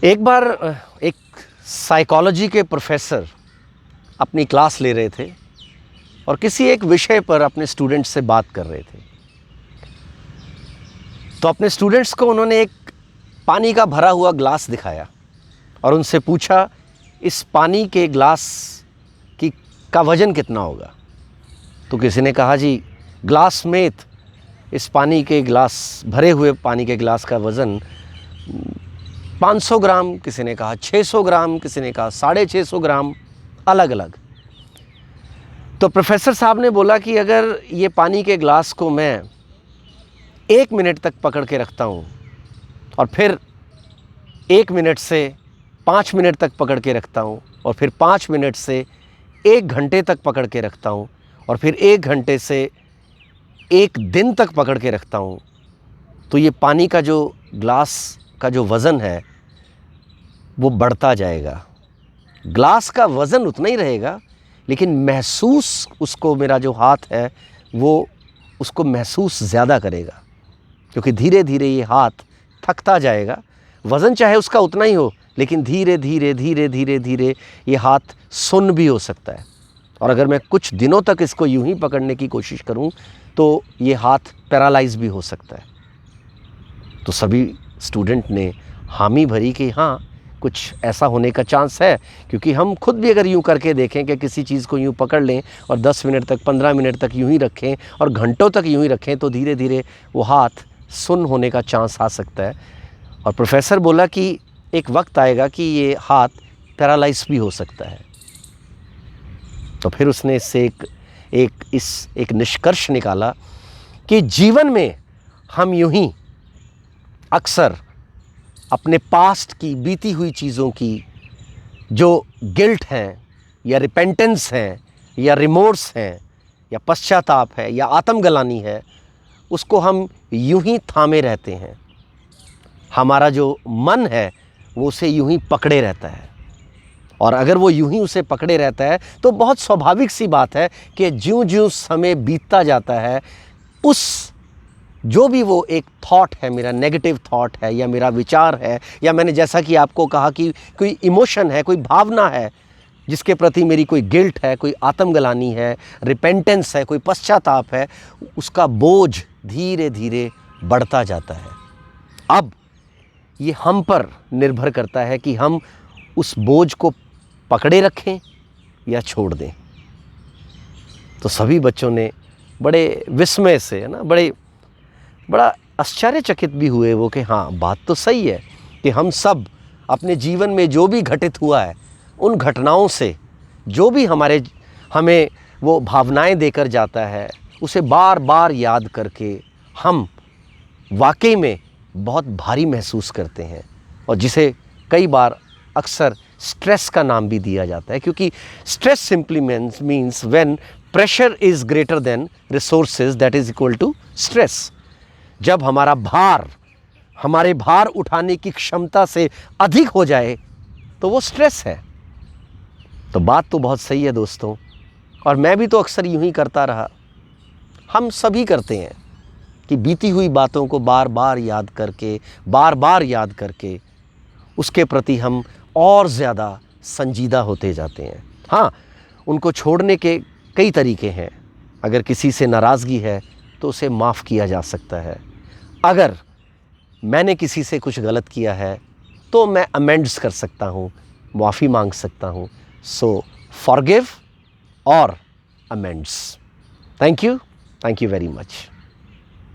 एक बार एक साइकोलॉजी के प्रोफेसर अपनी क्लास ले रहे थे और किसी एक विषय पर अपने स्टूडेंट्स से बात कर रहे थे। तो अपने स्टूडेंट्स को उन्होंने एक पानी का भरा हुआ ग्लास दिखाया और उनसे पूछा, इस पानी के ग्लास का वज़न कितना होगा? तो किसी ने कहा, जी ग्लास मेथ, इस पानी के ग्लास, भरे हुए पानी के ग्लास का वज़न 500 ग्राम, किसी ने कहा 600 ग्राम, किसी ने कहा 650 ग्राम, अलग अलग। तो प्रोफेसर साहब ने बोला कि अगर ये पानी के ग्लास को मैं 1 मिनट तक पकड़ के रखता हूँ और फिर 1 मिनट से 5 मिनट तक पकड़ के रखता हूँ और फिर 5 मिनट से 1 घंटे तक पकड़ के रखता हूँ और फिर 1 घंटे से 1 दिन तक पकड़ के रखता हूँ, तो ये पानी का जो ग्लास का जो वज़न है वो बढ़ता जाएगा। ग्लास का वज़न उतना ही रहेगा, लेकिन महसूस उसको, मेरा जो हाथ है वो उसको महसूस ज़्यादा करेगा, क्योंकि धीरे धीरे ये हाथ थकता जाएगा। वज़न चाहे उसका उतना ही हो, लेकिन धीरे धीरे धीरे धीरे धीरे ये हाथ सुन्न भी हो सकता है। और अगर मैं कुछ दिनों तक इसको यूं ही पकड़ने की कोशिश करूं तो ये हाथ पैरालाइज भी हो सकता है। तो सभी स्टूडेंट ने हामी भरी कि हाँ, कुछ ऐसा होने का चांस है, क्योंकि हम खुद भी अगर यूं करके देखें कि किसी चीज़ को यूं पकड़ लें और 10 मिनट तक, 15 मिनट तक यूं ही रखें और घंटों तक यूं ही रखें, तो धीरे धीरे वो हाथ सुन्न होने का चांस आ सकता है। और प्रोफेसर बोला कि एक वक्त आएगा कि ये हाथ पैरालाइज भी हो सकता है। तो फिर उसने इससे एक निष्कर्ष निकाला कि जीवन में हम यूं ही अक्सर अपने पास्ट की, बीती हुई चीज़ों की जो गिल्ट हैं या रिपेंटेंस हैं या रिमोर्स हैं या पश्चाताप है या आत्मग्लानि है, उसको हम यूं ही थामे रहते हैं। हमारा जो मन है वो उसे यूं ही पकड़े रहता है, और अगर वो यूं ही उसे पकड़े रहता है तो बहुत स्वाभाविक सी बात है कि ज्यों-ज्यों समय बीतता जाता है, उस जो भी वो एक थॉट है, मेरा नेगेटिव थॉट है या मेरा विचार है, या मैंने जैसा कि आपको कहा कि कोई इमोशन है, कोई भावना है जिसके प्रति मेरी कोई गिल्ट है, कोई आत्मग्लानि है, रिपेंटेंस है, कोई पश्चाताप है, उसका बोझ धीरे धीरे बढ़ता जाता है। अब ये हम पर निर्भर करता है कि हम उस बोझ को पकड़े रखें या छोड़ दें। तो सभी बच्चों ने बड़े विस्मय से, है ना, बड़ा आश्चर्यचकित भी हुए वो कि हाँ, बात तो सही है कि हम सब अपने जीवन में जो भी घटित हुआ है, उन घटनाओं से जो भी हमें वो भावनाएं देकर जाता है, उसे बार बार याद करके हम वाकई में बहुत भारी महसूस करते हैं, और जिसे कई बार अक्सर स्ट्रेस का नाम भी दिया जाता है, क्योंकि stress simply means when pressure is greater than resources, that is equal to stress. जब हमारे भार उठाने की क्षमता से अधिक हो जाए तो वो स्ट्रेस है। तो बात तो बहुत सही है दोस्तों, और मैं भी तो अक्सर यूं ही करता रहा, हम सभी करते हैं कि बीती हुई बातों को बार बार याद करके उसके प्रति हम और ज़्यादा संजीदा होते जाते हैं। हाँ, उनको छोड़ने के कई तरीके हैं। अगर किसी से नाराज़गी है तो उसे माफ़ किया जा सकता है। अगर मैंने किसी से कुछ गलत किया है तो मैं अमेंड्स कर सकता हूँ, माफ़ी मांग सकता हूँ। सो फॉरगिव और amends. Thank you very much.